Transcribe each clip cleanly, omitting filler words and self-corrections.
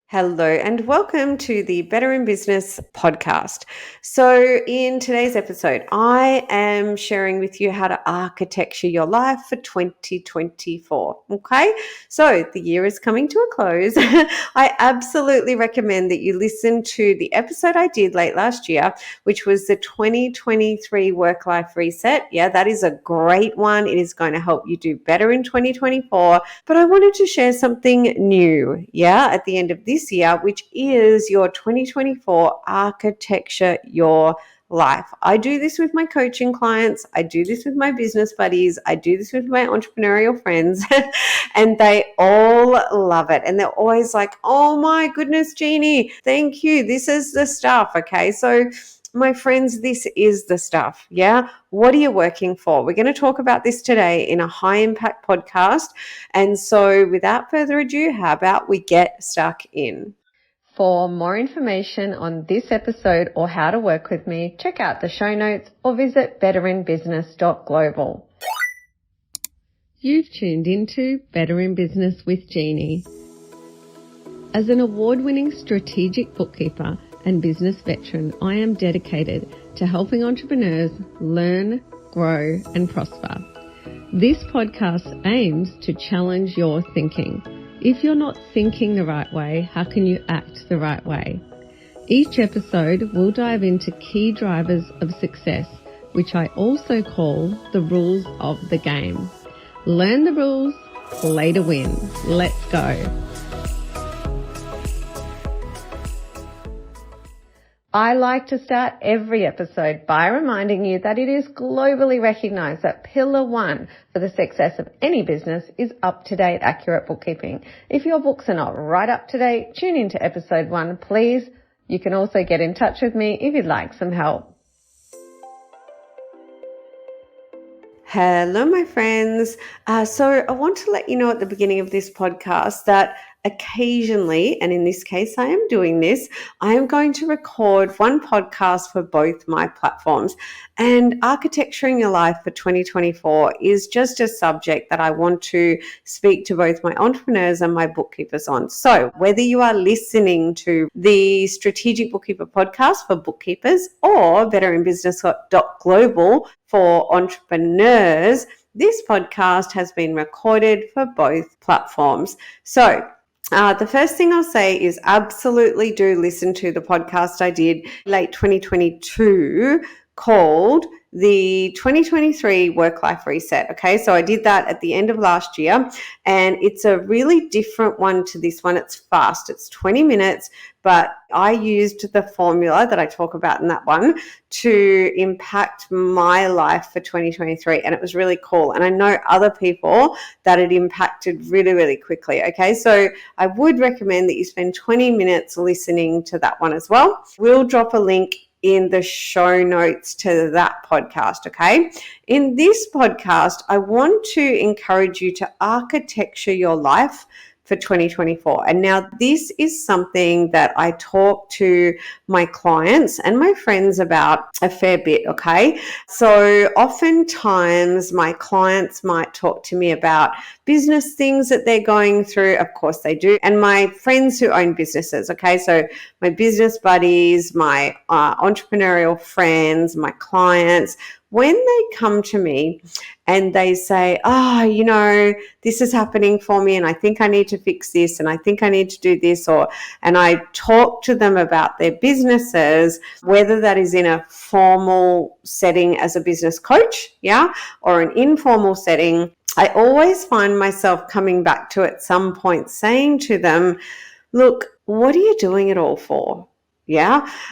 Hello and welcome to the Better in Business podcast. So, in today's episode, I am sharing with you how to architecture your life for 2024. Okay, so the year is coming to a close. I absolutely recommend that you listen to the episode I did late last year, which was the 2023 work life reset. Yeah, that is a great one. It is going to help you do better in 2024. But I wanted to share something new, at the end of this year, which is your 2024 architecture your life. I do this with my coaching clients. I do this with my business buddies. I do this with my entrepreneurial friends and they all love it. And they're always like, oh my goodness, Jeannie, thank you. This is the stuff. Okay. So my friends, this is the stuff. Yeah. What are you working for? We're going to talk about this today in a high impact podcast. And so without further ado, how about we get stuck in? For more information on this episode or how to work with me, check out the show notes or visit betterinbusiness.global. You've tuned into Better in Business with Jeannie. As an award-winning strategic bookkeeper and business veteran, I am dedicated to helping entrepreneurs learn, grow, and prosper. This podcast aims to challenge your thinking. If you're not thinking the right way, how can you act the right way? Each episode will dive into key drivers of success, which I also call the rules of the game. Learn the rules, play to win. Let's go. I like to start every episode by reminding you that it is globally recognized that pillar one for the success of any business is up-to-date, accurate bookkeeping. If your books are not right up to date, tune into episode 1, please. You can also get in touch with me if you'd like some help. Hello, my friends. So I want to let you know at the beginning of this podcast that occasionally, and in this case I am doing this, I am going to record one podcast for both my platforms. And architecturing your life for 2024 is just a subject that I want to speak to both my entrepreneurs and my bookkeepers on. So whether you are listening to the Strategic Bookkeeper podcast for bookkeepers or betterinbusiness.global for entrepreneurs, this podcast has been recorded for both platforms. So the first thing I'll say is absolutely do listen to the podcast I did late 2022 called the 2023 Work-Life Reset. Okay, so I did that at the end of last year and it's a really different one to this one. It's fast. It's 20 minutes, but I used the formula that I talk about in that one to impact my life for 2023 and it was really cool. And I know other people that it impacted really, really quickly. Okay, so I would recommend that you spend 20 minutes listening to that one as well. We'll drop a link in the show notes to that podcast, okay? In this podcast, I want to encourage you to architecture your life for 2024. And now this is something that I talk to my clients and my friends about a fair bit, okay? So oftentimes my clients might talk to me about business things that they're going through. Of course they do. And my friends who own businesses, okay? So my business buddies, my entrepreneurial friends, my clients, when they come to me and they say, this is happening for me and I think I need to fix this and I think I need to do this, and I talk to them about their businesses, whether that is in a formal setting as a business coach, or an informal setting, I always find myself coming back to at some point saying to them, look, what are you doing it all for?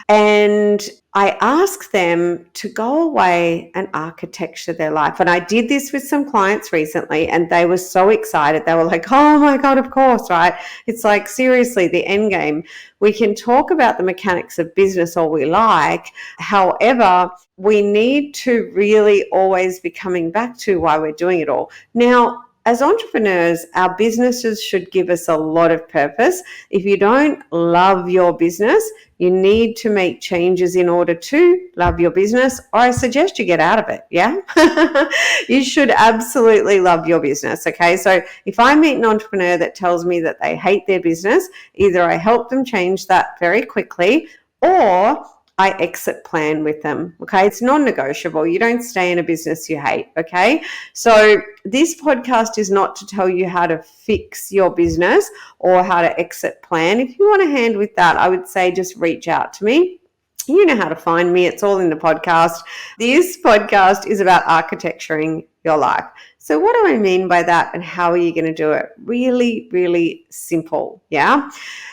And I ask them to go away and architecture their life. And I did this with some clients recently and they were so excited. They were like, oh my God, of course, right? It's like, seriously, the end game. We can talk about the mechanics of business all we like. However, we need to really always be coming back to why we're doing it all. Now, as entrepreneurs, our businesses should give us a lot of purpose. If you don't love your business, you need to make changes in order to love your business, or I suggest you get out of it. Yeah. You should absolutely love your business. Okay. So if I meet an entrepreneur that tells me that they hate their business, either I help them change that very quickly, or I exit plan with them. Okay. It's non-negotiable. You don't stay in a business you hate. Okay. So this podcast is not to tell you how to fix your business or how to exit plan. If you want a hand with that, I would say just reach out to me. You know how to find me. It's all in the podcast. This podcast is about architecturing your life. So what do I mean by that, and how are you going to do it? Really, really simple. Yeah.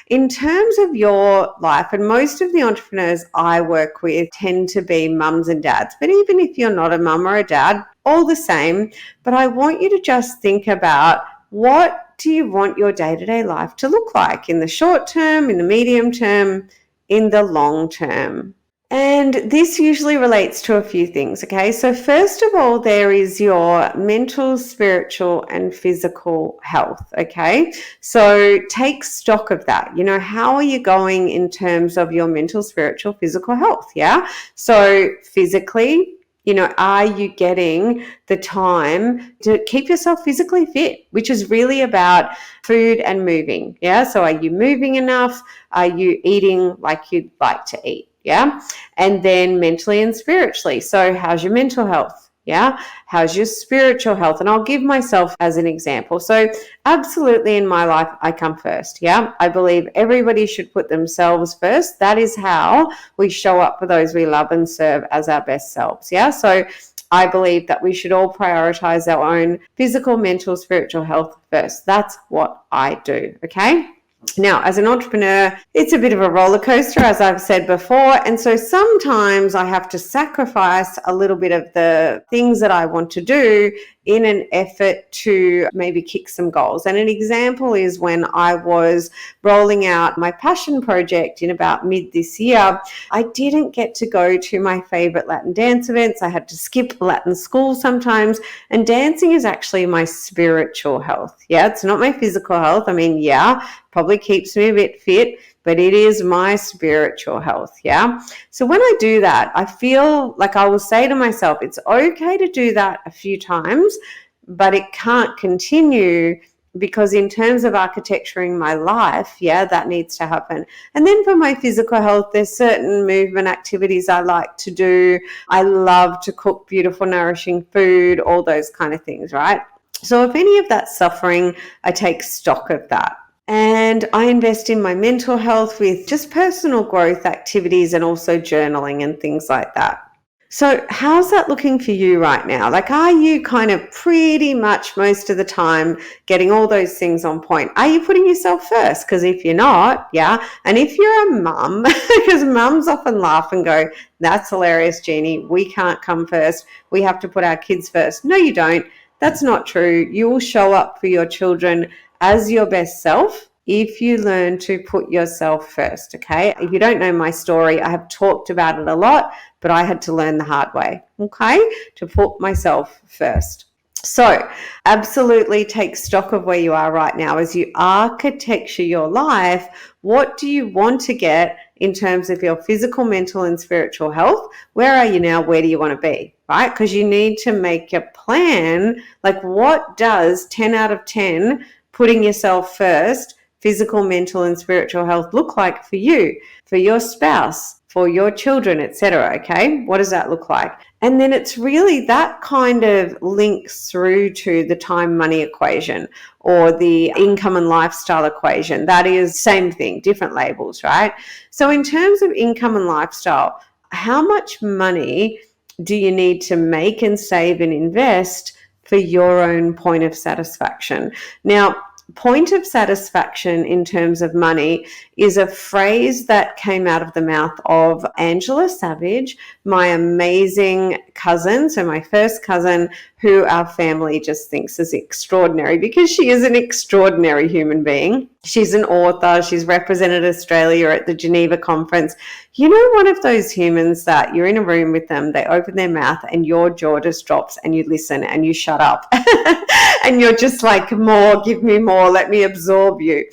In terms of your life, and most of the entrepreneurs I work with tend to be mums and dads, but even if you're not a mum or a dad, all the same. But I want you to just think about, what do you want your day-to-day life to look like in the short term, in the medium term, in the long term? And this usually relates to a few things, okay? So first of all, there is your mental, spiritual, and physical health, okay? So take stock of that. You know, how are you going in terms of your mental, spiritual, physical health, yeah? So physically, you know, are you getting the time to keep yourself physically fit, which is really about food and moving, yeah? So are you moving enough? Are you eating like you'd like to eat? Yeah. And then mentally and spiritually. So how's your mental health? Yeah. How's your spiritual health? And I'll give myself as an example. So absolutely in my life, I come first. Yeah. I believe everybody should put themselves first. That is how we show up for those we love and serve as our best selves. Yeah. So I believe that we should all prioritize our own physical, mental, spiritual health first. That's what I do. Okay. Now, as an entrepreneur, it's a bit of a roller coaster, as I've said before. And so sometimes I have to sacrifice a little bit of the things that I want to do in an effort to maybe kick some goals. And an example is when I was rolling out my passion project in about mid this year, I didn't get to go to my favorite Latin dance events. I had to skip Latin school sometimes. And dancing is actually my spiritual health. Yeah, it's not my physical health. I mean, yeah, probably keeps me a bit fit, but it is my spiritual health. Yeah. So when I do that, I feel like I will say to myself, it's okay to do that a few times, but it can't continue, because in terms of architecturing my life, yeah, that needs to happen. And then for my physical health, there's certain movement activities I like to do. I love to cook beautiful, nourishing food, all those kind of things, right? So if any of that's suffering, I take stock of that. And I invest in my mental health with just personal growth activities and also journaling and things like that. So how's that looking for you right now? Like, are you kind of pretty much most of the time getting all those things on point? Are you putting yourself first? Because if you're not, yeah. And if you're a mum, because mums often laugh and go, that's hilarious, Jeannie. We can't come first. We have to put our kids first. No, you don't. That's not true. You will show up for your children as your best self if you learn to put yourself first, okay? If you don't know my story, I have talked about it a lot, but I had to learn the hard way, okay, to put myself first. So absolutely take stock of where you are right now as you architecture your life. What do you want to get in terms of your physical, mental, and spiritual health? Where are you now? Where do you want to be, right? Because you need to make a plan. Like, what does 10 out of 10 putting yourself first, physical, mental, and spiritual health look like for you, for your spouse, for your children, etc.? Okay, what does that look like? And then it's really that kind of links through to the time money equation or the income and lifestyle equation. That is same thing, different labels, right? So in terms of income and lifestyle, how much money do you need to make and save and invest for your own point of satisfaction? Now, point of satisfaction in terms of money is a phrase that came out of the mouth of Angela Savage, my amazing cousin. So my first cousin, who our family just thinks is extraordinary because she is an extraordinary human being. She's an author. She's represented Australia at the Geneva conference. You know, one of those humans that you're in a room with them, they open their mouth and your jaw just drops and you listen and you shut up. And you're just like, more, give me more, let me absorb you.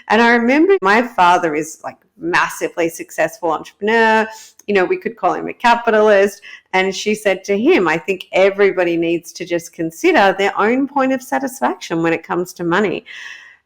And I remember my father is like massively successful entrepreneur. You know, we could call him a capitalist. And she said to him, I think everybody needs to just consider their own point of satisfaction when it comes to money.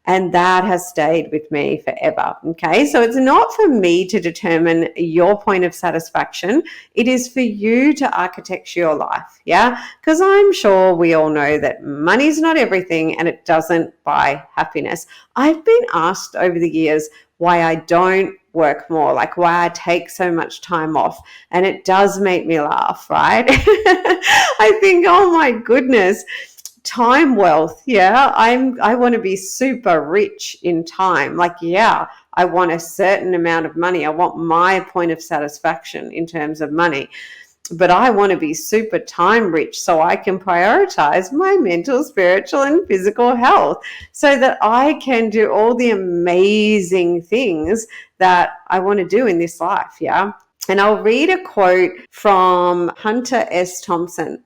And that has stayed with me forever. Okay. So it's not for me to determine your point of satisfaction. It is for you to architect your life. Yeah. Because I'm sure we all know that money's not everything and it doesn't buy happiness. I've been asked over the years why I don't work more, like why I take so much time off. And it does make me laugh, right? I think, oh my goodness. Time wealth. Yeah. I want to be super rich in time. Like, yeah, I want a certain amount of money. I want my point of satisfaction in terms of money, but I want to be super time rich so I can prioritize my mental, spiritual, and physical health so that I can do all the amazing things that I want to do in this life. Yeah. And I'll read a quote from Hunter S. Thompson.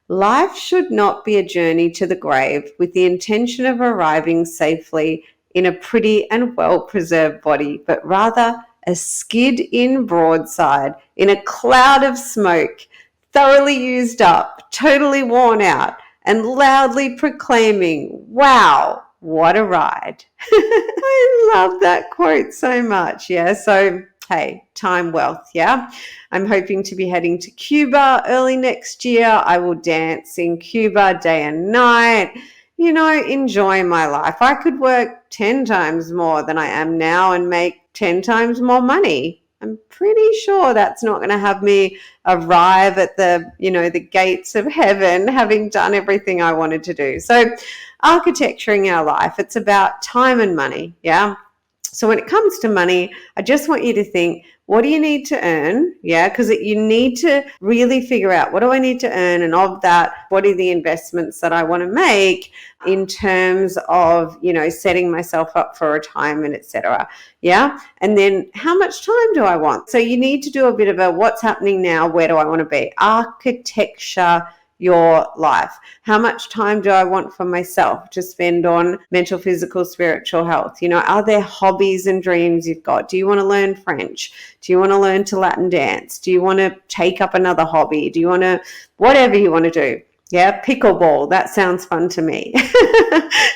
Life should not be a journey to the grave with the intention of arriving safely in a pretty and well-preserved body, but rather a skid-in broadside in a cloud of smoke, thoroughly used up, totally worn out, and loudly proclaiming, wow, what a ride. I love that quote so much. Yeah, so hey, time wealth. Yeah. I'm hoping to be heading to Cuba early next year. I will dance in Cuba day and night, you know, enjoy my life. I could work 10 times more than I am now and make 10 times more money. I'm pretty sure that's not going to have me arrive at the, you know, the gates of heaven, having done everything I wanted to do. So architecturing our life, it's about time and money. Yeah. So when it comes to money, I just want you to think, what do you need to earn? Yeah, because you need to really figure out, what do I need to earn? And of that, what are the investments that I want to make in terms of, you know, setting myself up for retirement, etc. Yeah. And then how much time do I want? So you need to do a bit of a what's happening now, where do I want to be? Architecture your life. How much time do I want for myself to spend on mental, physical, spiritual health? You know, are there hobbies and dreams you've got? Do you want to learn French? Do you want to learn to Latin dance? Do you want to take up another hobby? Do you want to, whatever you want to do? Yeah, pickleball. That sounds fun to me.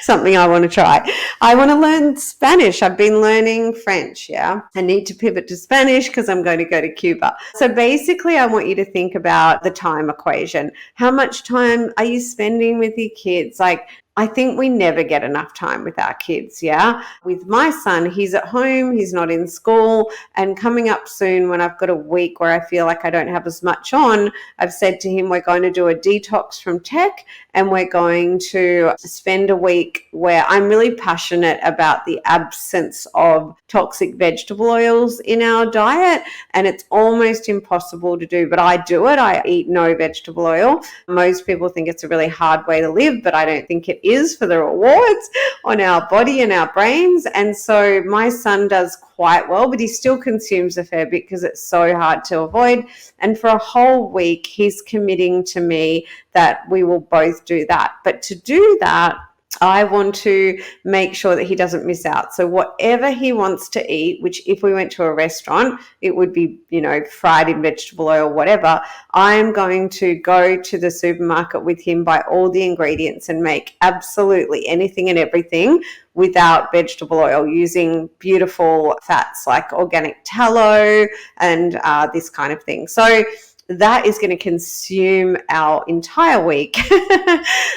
Something I want to try. I want to learn Spanish. I've been learning French. Yeah, I need to pivot to Spanish because I'm going to go to Cuba. So basically, I want you to think about the time equation. How much time are you spending with your kids? Like, I think we never get enough time with our kids, yeah? With my son, he's at home, he's not in school, and coming up soon when I've got a week where I feel like I don't have as much on, I've said to him, we're going to do a detox from tech and we're going to spend a week where I'm really passionate about the absence of toxic vegetable oils in our diet, and it's almost impossible to do, but I do it. I eat no vegetable oil. Most people think it's a really hard way to live, but I don't think it is for the rewards on our body and our brains. And so my son does quite well, but he still consumes a fair bit because it's so hard to avoid. And for a whole week, he's committing to me that we will both do that. But to do that, I want to make sure that he doesn't miss out. So whatever he wants to eat, which if we went to a restaurant, it would be, you know, fried in vegetable oil, whatever. I'm going to go to the supermarket with him, buy all the ingredients and make absolutely anything and everything without vegetable oil, using beautiful fats like organic tallow and this kind of thing. So that is going to consume our entire week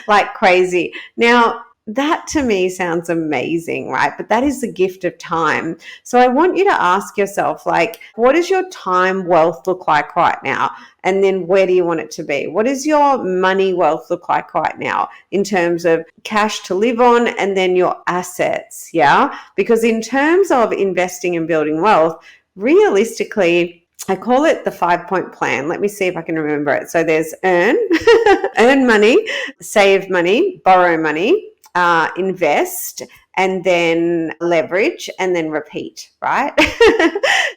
like crazy. Now, that to me sounds amazing, right? But that is the gift of time. So I want you to ask yourself, like, what does your time wealth look like right now? And then where do you want it to be? What does your money wealth look like right now in terms of cash to live on and then your assets? Yeah. Because in terms of investing and building wealth, realistically, I call it the 5-point plan. Let me see if I can remember it. So there's earn, earn money, save money, borrow money, invest, and then leverage and then repeat, right?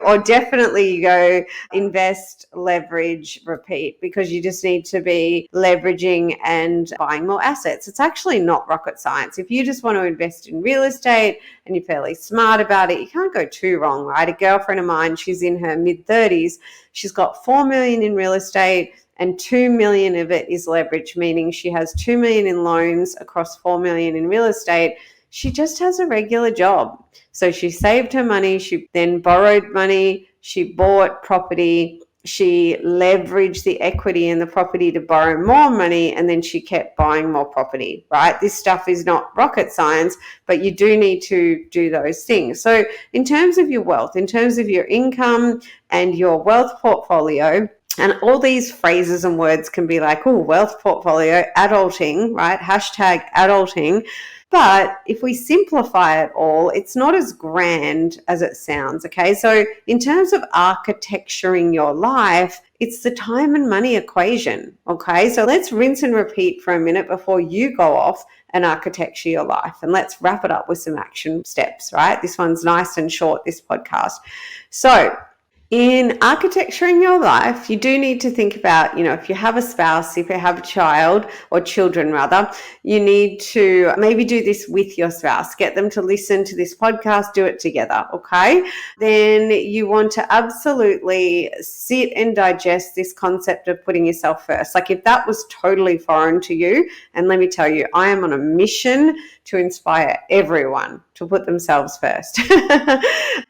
Or definitely you go invest, leverage, repeat, because you just need to be leveraging and buying more assets. It's actually not rocket science. If you just want to invest in real estate and you're fairly smart about it, you can't go too wrong, right? A girlfriend of mine, she's in her mid-30s. She's got 4 million in real estate and 2 million of it is leverage, meaning she has 2 million in loans across 4 million in real estate. She just has a regular job. So she saved her money. She then borrowed money. She bought property. She leveraged the equity in the property to borrow more money, and then she kept buying more property, right? This stuff is not rocket science, but you do need to do those things. So in terms of your wealth, in terms of your income and your wealth portfolio, and all these phrases and words can be like, oh, wealth portfolio, adulting, right? Hashtag adulting. But if we simplify it all, it's not as grand as it sounds, okay? So in terms of architecturing your life, it's the time and money equation, okay? So let's rinse and repeat for a minute before you go off and architecture your life. And let's wrap it up with some action steps, right? This one's nice and short, this podcast. So in architecturing your life, you do need to think about, if you have a spouse, if you have a child or children rather, you need to maybe do this with your spouse. Get them to listen to this podcast, do it together, okay? Then you want to absolutely sit and digest this concept of putting yourself first. Like if that was totally foreign to you, and let me tell you, I am on a mission to inspire everyone to put themselves first.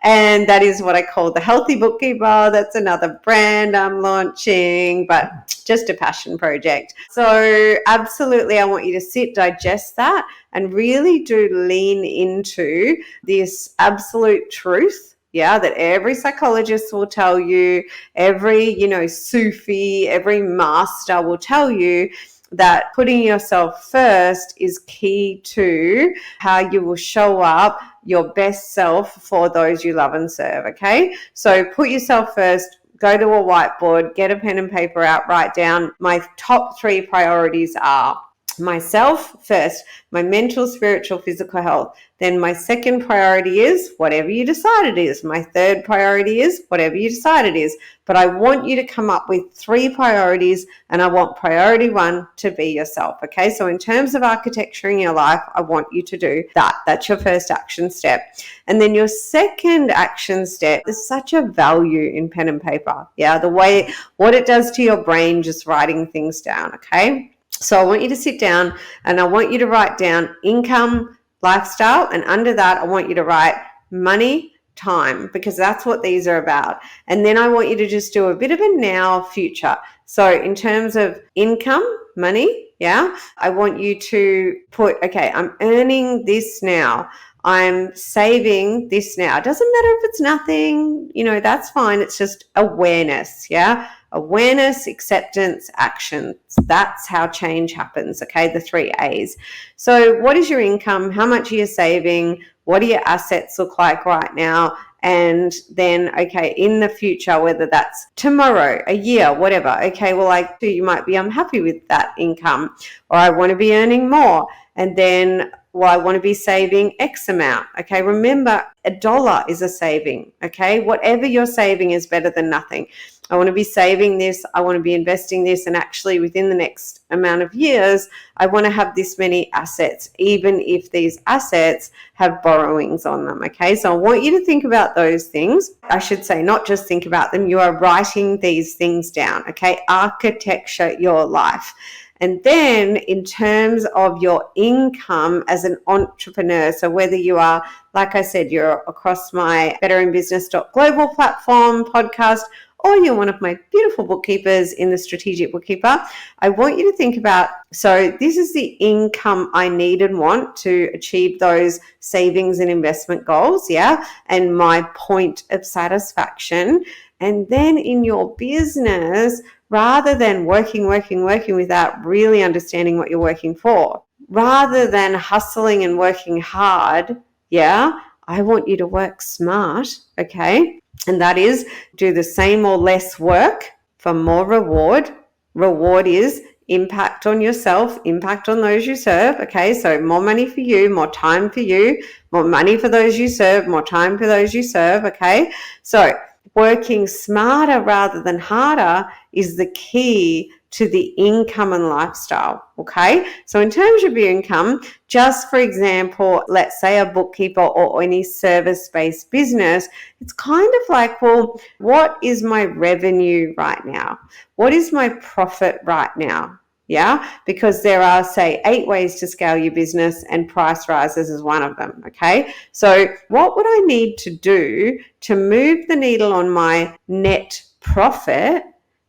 And that is what I call the Healthy Bookkeeper. That's another brand I'm launching, but just a passion project. So absolutely, I want you to sit, digest that, and really do lean into this absolute truth. Yeah, that every psychologist will tell you, every, Sufi, every master will tell you, that putting yourself first is key to how you will show up your best self for those you love and serve, okay? So put yourself first, go to a whiteboard, get a pen and paper out, write down my top 3 priorities are myself first, my mental, spiritual, physical health. Then my second priority is whatever you decide it is. My third priority is whatever you decide it is. But I want you to come up with 3 priorities, and I want priority 1 to be yourself. Okay, so in terms of architecturing your life, I want you to do that. That's your first action step. And then your second action step is such a value in pen and paper. Yeah, the way, what it does to your brain just writing things down. Okay. So I want you to sit down and I want you to write down income, lifestyle, and under that, I want you to write money, time, because that's what these are about. And then I want you to just do a bit of a now future. So in terms of income, money, yeah, I want you to put, okay, I'm earning this now. I'm saving this now. It doesn't matter if it's nothing, that's fine. It's just awareness, yeah? Awareness, acceptance, actions. That's how change happens, okay? The 3 A's. So what is your income? How much are you saving? What do your assets look like right now? And then, okay, in the future, whether that's tomorrow, a year, whatever, okay, well, you might be unhappy with that income, or I want to be earning more. And then, well, I want to be saving X amount. Okay, remember, $1 is a saving. Okay, whatever you're saving is better than nothing. I want to be saving this. I want to be investing this. And actually, within the next amount of years, I want to have this many assets, even if these assets have borrowings on them. Okay, so I want you to think about those things. I should say, not just think about them. You are writing these things down. Okay, architecture your life. And then in terms of your income as an entrepreneur, so whether you are, like I said, you're across my betterinbusiness.global platform podcast, or you're one of my beautiful bookkeepers in the Strategic Bookkeeper, I want you to think about, so this is the income I need and want to achieve those savings and investment goals, yeah, and my point of satisfaction. And then in your business, rather than working without really understanding what you're working for, rather than hustling and working hard, yeah, I want you to work smart, okay? And that is do the same or less work for more reward. Reward is impact impact on yourself, impact on those you serve. Okay, so more money for you, more time for you, more money for those you serve, more time for those you serve. Okay, so working smarter rather than harder is the key to the income and lifestyle. Okay, so in terms of your income, just for example, let's say a bookkeeper or any service-based business, it's kind of like, well, what is my revenue right now? What is my profit right now? Yeah, because there are, say, 8 ways to scale your business, and price rises is one of them. Okay, so what would I need to do to move the needle on my net profit,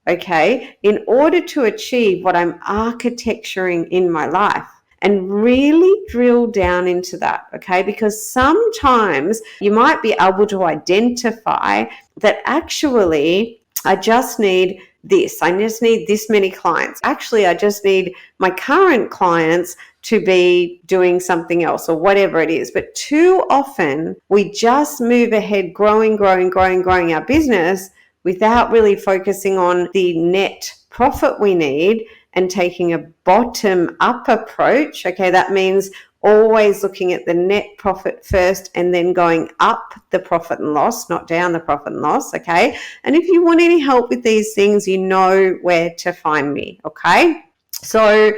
okay, in order to achieve what I'm architecturing in my life? And really drill down into that, okay? Because sometimes you might be able to identify that actually I just need this. I just need this many clients. Actually, I just need my current clients to be doing something else or whatever it is. But too often we just move ahead, growing our business without really focusing on the net profit we need and taking a bottom-up approach. Okay, that means always looking at the net profit first and then going up the profit and loss, not down the profit and loss. Okay, and if you want any help with these things, you know where to find me. Okay, so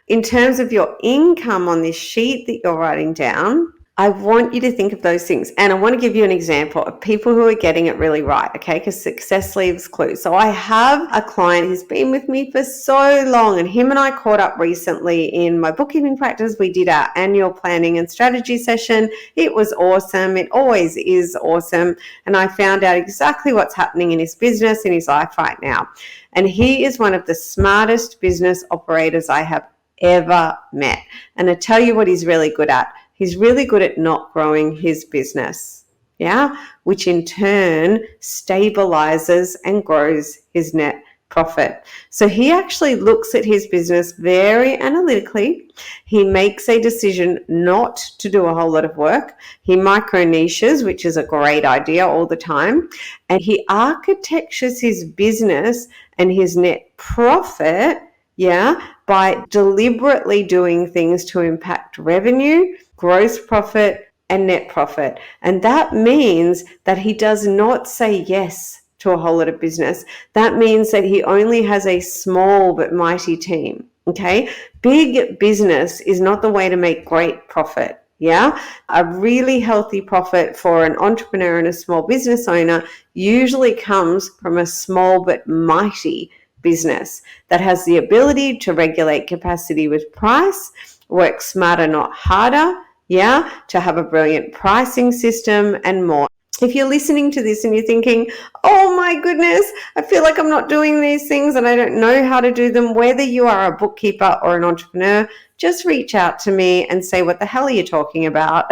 in terms of your income on this sheet that you're writing down, I want you to think of those things. And I want to give you an example of people who are getting it really right, okay? Because success leaves clues. So I have a client who's been with me for so long, and him and I caught up recently in my bookkeeping practice. We did our annual planning and strategy session. It was awesome. It always is awesome. And I found out exactly what's happening in his business, in his life right now. And he is one of the smartest business operators I have ever met. And I tell you what he's really good at. He's really good at not growing his business, yeah, which in turn stabilizes and grows his net profit. So he actually looks at his business very analytically. He makes a decision not to do a whole lot of work. He micro niches, which is a great idea all the time. And he architectures his business and his net profit, yeah, by deliberately doing things to impact revenue, gross profit, and net profit. And that means that he does not say yes to a whole lot of business. That means that he only has a small but mighty team. Okay, big business is not the way to make great profit. Yeah, a really healthy profit for an entrepreneur and a small business owner usually comes from a small but mighty business that has the ability to regulate capacity with price, work smarter, not harder, yeah, to have a brilliant pricing system and more. If you're listening to this and you're thinking, oh my goodness, I feel like I'm not doing these things and I don't know how to do them, whether you are a bookkeeper or an entrepreneur, just reach out to me and say, what the hell are you talking about?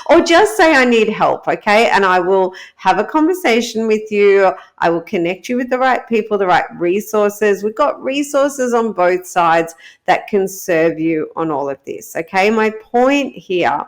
Or just say, I need help, okay? And I will have a conversation with you. I will connect you with the right people, the right resources. We've got resources on both sides that can serve you on all of this, okay? My point here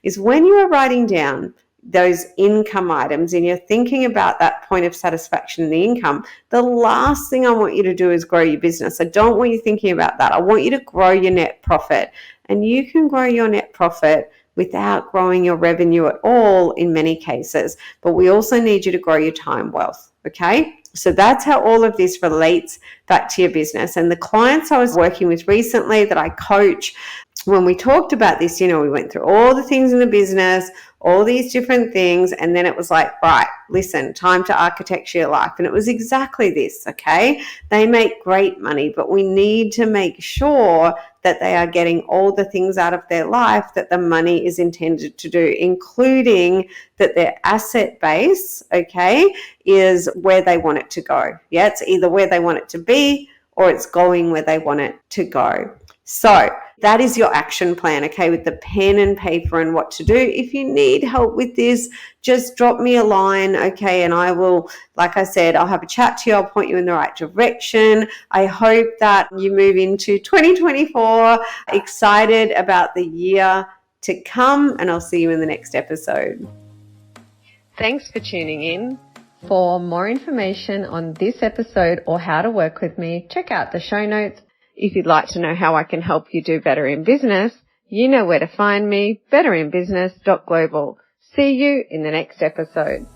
is when you are writing down those income items and you're thinking about that point of satisfaction in the income, the last thing I want you to do is grow your business. I don't want you thinking about that. I want you to grow your net profit. And you can grow your net profit without growing your revenue at all in many cases. But we also need you to grow your time wealth, okay? So that's how all of this relates back to your business. And the clients I was working with recently that I coach, when we talked about this, we went through all the things in the business, all these different things, and then it was like, right, listen, time to architecture your life. And it was exactly this, okay? They make great money, but we need to make sure that they are getting all the things out of their life that the money is intended to do, including that their asset base, okay, is where they want it to go. Yeah, it's either where they want it to be or it's going where they want it to go. So that is your action plan, okay, with the pen and paper and what to do. If you need help with this, just drop me a line, okay, and I will, like I said, I'll have a chat to you. I'll point you in the right direction. I hope that you move into 2024 excited about the year to come, and I'll see you in the next episode. Thanks for tuning in. For more information on this episode or how to work with me, check out the show notes. If you'd like to know how I can help you do better in business, you know where to find me, betterinbusiness.global. See you in the next episode.